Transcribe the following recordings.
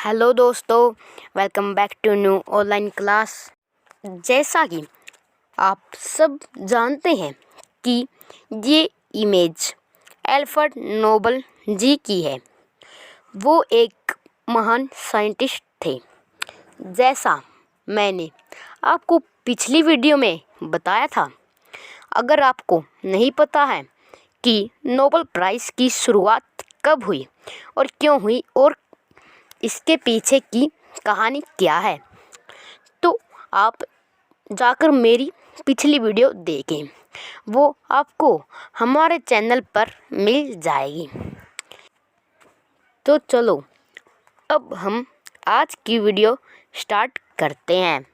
Hello दोस्तों, welcome back to new online class. जैसा कि आप सब जानते हैं कि ये इमेज अल्फ्रेड नोबल जी की है। वो एक महान साइंटिस्ट थे। जैसा मैंने आपको पिछली वीडियो में बताया था, अगर आपको नहीं पता है कि नोबल प्राइज़ की शुरुआत कब हुई और क्यों हुई और इसके पीछे की कहानी क्या है, तो आप जाकर मेरी पिछली वीडियो देखें। वो आपको हमारे चैनल पर मिल जाएगी। तो चलो अब हम आज की वीडियो स्टार्ट करते हैं।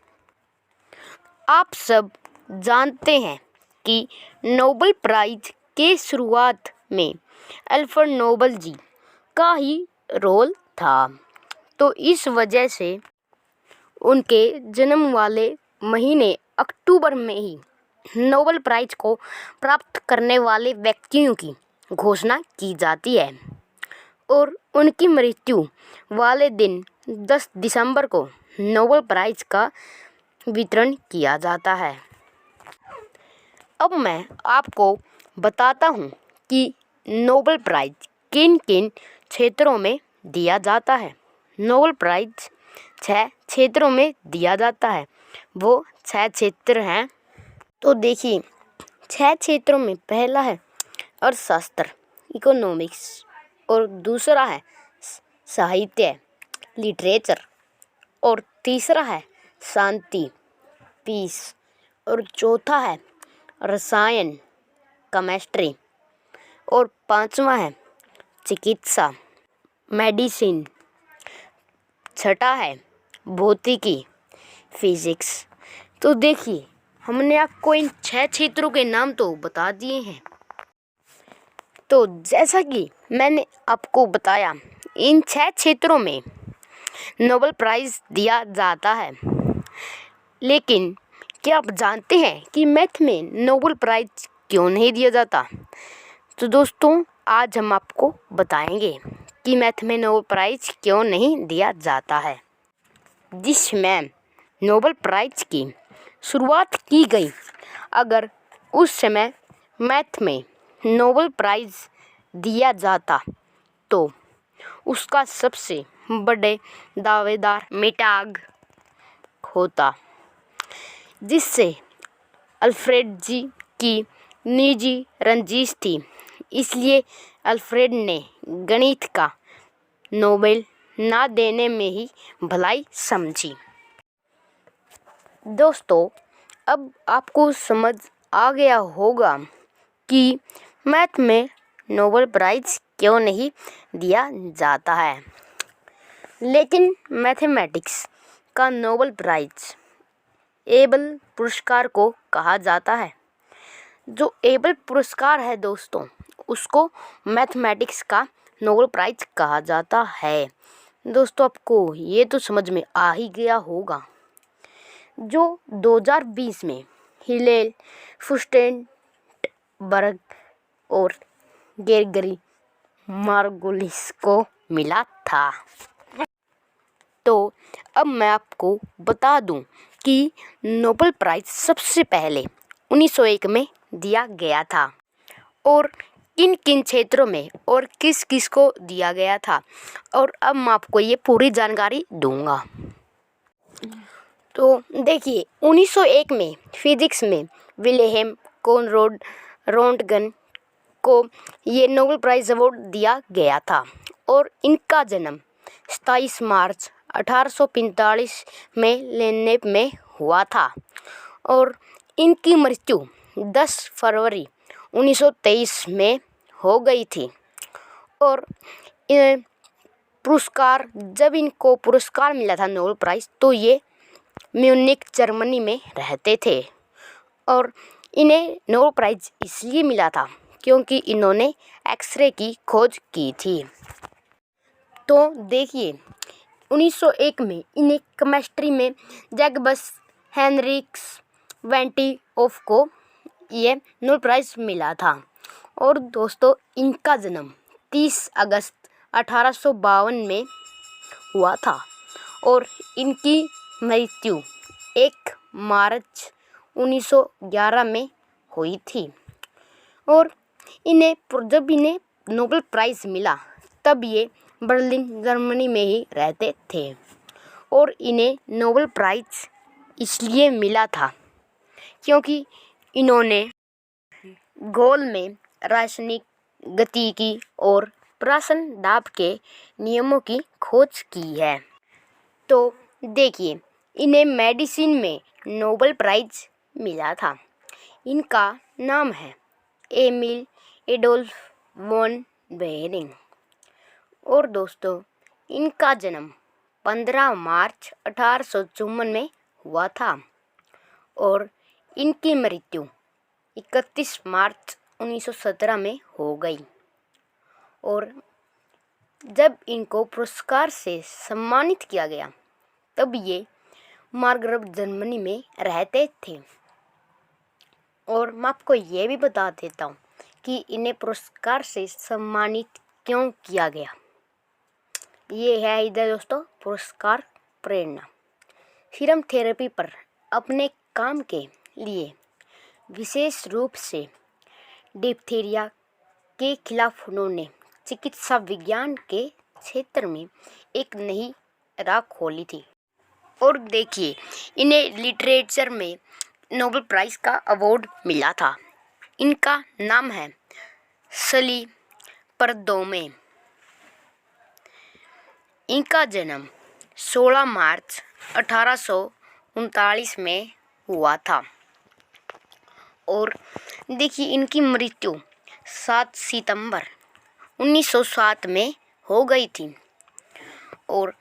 आप सब जानते हैं कि नोबेल प्राइज़ के शुरुआत में अल्फ्रेड नोबल जी का ही रोल था। तो इस वजह से उनके जन्म वाले महीने अक्टूबर में ही नोबेल प्राइज़ को प्राप्त करने वाले व्यक्तियों की घोषणा की जाती है और उनकी मृत्यु वाले दिन 10 दिसंबर को नोबेल प्राइज़ का वितरण किया जाता है। अब मैं आपको बताता हूँ कि नोबेल प्राइज़ किन किन क्षेत्रों में दिया जाता है। नोबेल प्राइज़ 6 क्षेत्रों में दिया जाता है। वो 6 क्षेत्र हैं। तो देखिए, 6 क्षेत्रों में पहला है अर्थशास्त्र, इकोनॉमिक्स, और दूसरा है साहित्य, लिटरेचर, और तीसरा है शांति, पीस, और चौथा है रसायन, केमिस्ट्री, और पांचवा है चिकित्सा, मेडिसिन, छठा है भौतिकी, फिजिक्स। तो देखिए, हमने आपको इन 6 क्षेत्रों के नाम तो बता दिए हैं। तो जैसा कि मैंने आपको बताया, इन 6 क्षेत्रों में नोबेल प्राइज़ दिया जाता है। लेकिन क्या आप जानते हैं कि मैथ में नोबेल प्राइज़ क्यों नहीं दिया जाता? तो दोस्तों, आज हम आपको बताएंगे कि मैथ में नोबेल प्राइज़ क्यों नहीं दिया जाता है। जिसमें नोबेल प्राइज़ की शुरुआत की गई, अगर उस समय मैथ में नोबेल प्राइज़ दिया जाता तो उसका सबसे बड़े दावेदार मिटाग होता, जिससे अल्फ्रेड जी की निजी रंजिश थी। इसलिए अल्फ्रेड ने गणित का नोबेल ना देने में ही भलाई समझी। दोस्तों, अब आपको समझ आ गया होगा कि मैथ में नोबेल प्राइज़ क्यों नहीं दिया जाता है। लेकिन मैथमेटिक्स का नोबेल प्राइज़ एबल पुरस्कार को कहा जाता है। जो एबल पुरस्कार है दोस्तों, उसको मैथमेटिक्स का नोबेल प्राइज़ कहा जाता है। दोस्तों, आपको ये तो समझ में आ ही गया होगा। जो 2020 में हिलेल फुस्टेनबर्ग और गेरगरी मार्गोलिस को मिला था। तो अब मैं आपको बता दूं कि नोबेल प्राइज़ सबसे पहले 1901 में दिया गया था और किन किन क्षेत्रों में और किस किस को दिया गया था, और अब मैं आपको ये पूरी जानकारी दूंगा। तो देखिए, 1901 में फिजिक्स में विल्हेम कॉनराड रोंटगन को ये नोबेल प्राइज़ अवार्ड दिया गया था और इनका जन्म 27 मार्च 1845 में लेने में हुआ था और इनकी मृत्यु 10 फरवरी 1923 में हो गई थी। और जब इनको पुरस्कार मिला था नोबेल प्राइज़, तो ये म्यूनिख जर्मनी में रहते थे और इन्हें नोबेल प्राइज़ इसलिए मिला था क्योंकि इन्होंने एक्सरे की खोज की थी। तो देखिए, 1901 में इन्हें केमिस्ट्री में जैकबस हेनरिक्स वेंटिओफ को ये नोबेल प्राइज़ मिला था। और दोस्तों, इनका जन्म 30 अगस्त 1852 में हुआ था और इनकी मृत्यु 1 मार्च 1911 में हुई थी। और जब इन्हें नोबेल प्राइज़ मिला तब ये बर्लिन जर्मनी में ही रहते थे और इन्हें नोबेल प्राइज़ इसलिए मिला था क्योंकि इन्होंने गोल में रासायनिक गतिकी और प्राशन दाब के नियमों की खोज की है। तो देखिए, इन्हें मेडिसिन में नोबेल प्राइज़ मिला था। इनका नाम है एमिल एडोल्फ वॉन बेहरिंग। और दोस्तों, इनका जन्म 15 मार्च 1854 में हुआ था और इनकी मृत्यु 31 मार्च 1917 में हो गई। और जब इनको पुरस्कार से सम्मानित किया गया तब ये मार्गरेट जर्मनी में रहते थे। और मैं आपको ये भी बता देता हूँ कि इन्हें पुरस्कार से सम्मानित क्यों किया गया। ये है इधर दोस्तों पुरस्कार प्रेरणा। सीरम थेरेपी पर अपने काम के लिए विशेष रूप से डिप्थीरिया के खिलाफ उन्होंने चिकित्सा विज्ञान के क्षेत्र में एक नई राह खोली थी। और देखिए, इन्हें लिटरेचर में नोबेल प्राइज़ का अवार्ड मिला था। इनका नाम है सली परदोमे। इनका जन्म 16 मार्च 1839 में हुआ था और देखिए इनकी मृत्यु 7 सितंबर 1907 में हो गई थी। और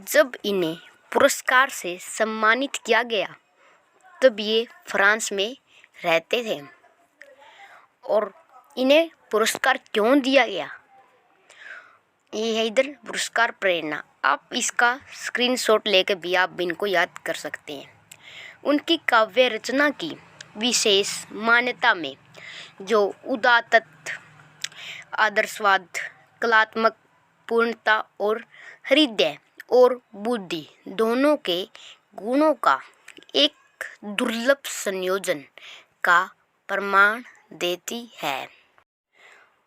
जब इन्हें पुरस्कार से सम्मानित किया गया तब ये फ्रांस में रहते थे। और इन्हें पुरस्कार क्यों दिया गया, ये है इधर पुरस्कार प्रेरणा। आप इसका स्क्रीनशॉट लेकर भी आप इनको याद कर सकते हैं। उनकी काव्य रचना की विशेष मान्यता में जो उदात्त आदर्शवाद, कलात्मक पूर्णता और हृदय और बुद्धि दोनों के गुणों का एक दुर्लभ संयोजन का प्रमाण देती है।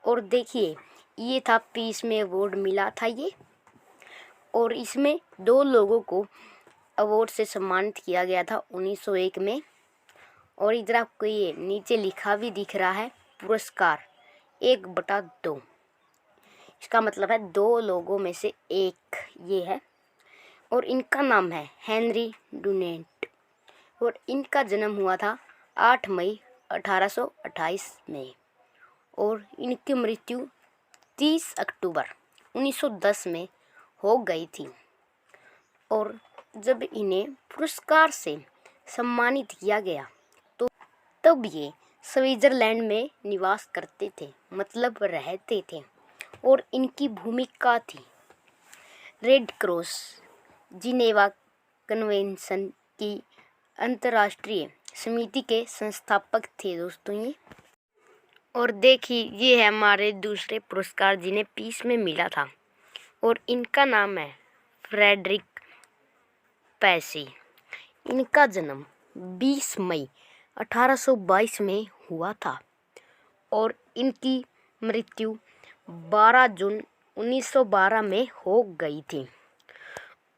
और देखिए, ये था पीस में अवार्ड मिला था ये, और इसमें 2 लोगों को अवार्ड से सम्मानित किया गया था 1901 में। और इधर आपको ये नीचे लिखा भी दिख रहा है पुरस्कार 1/2। इसका मतलब है 2 लोगों में से एक ये है। और इनका नाम है हेनरी डुनेंट और इनका जन्म हुआ था 8 मई 1828 में और इनकी मृत्यु 30 अक्टूबर 1910 में हो गई थी। और जब इन्हें पुरस्कार से सम्मानित किया गया तो तब ये स्विट्ज़रलैंड में निवास करते थे, मतलब रहते थे। और इनकी भूमिका थी रेड क्रॉस जिनेवा कन्वेंशन की अंतर्राष्ट्रीय समिति के संस्थापक थे दोस्तों ये। और देखिए, ये है हमारे दूसरे पुरस्कार जिन्हें पीस में मिला था और इनका नाम है फ्रेडरिक पैसी। इनका जन्म 20 मई 1822 में हुआ था और इनकी मृत्यु 12 जून 1912 में हो गई थी।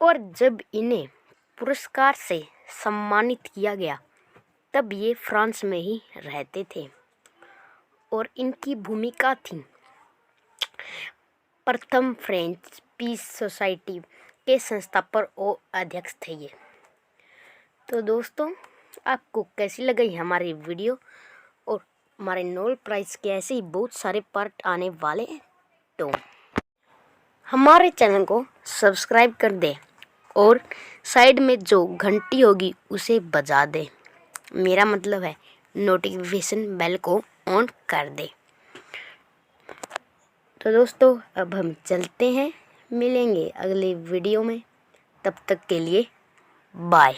और जब इन्हें पुरस्कार से सम्मानित किया गया तब ये फ्रांस में ही रहते थे और इनकी भूमिका थी प्रथम फ्रेंच पीस सोसाइटी के संस्थापक और अध्यक्ष थे ये। तो दोस्तों, आपको कैसी लगी हमारी वीडियो और हमारे नोबेल प्राइज़ के ऐसे ही बहुत सारे पार्ट आने वाले हैं, तो हमारे चैनल को सब्सक्राइब कर दें और साइड में जो घंटी होगी उसे बजा दें। मेरा मतलब है नोटिफिकेशन बेल को ऑन कर दे। तो दोस्तों, अब हम चलते हैं, मिलेंगे अगले वीडियो में। तब तक के लिए बाय।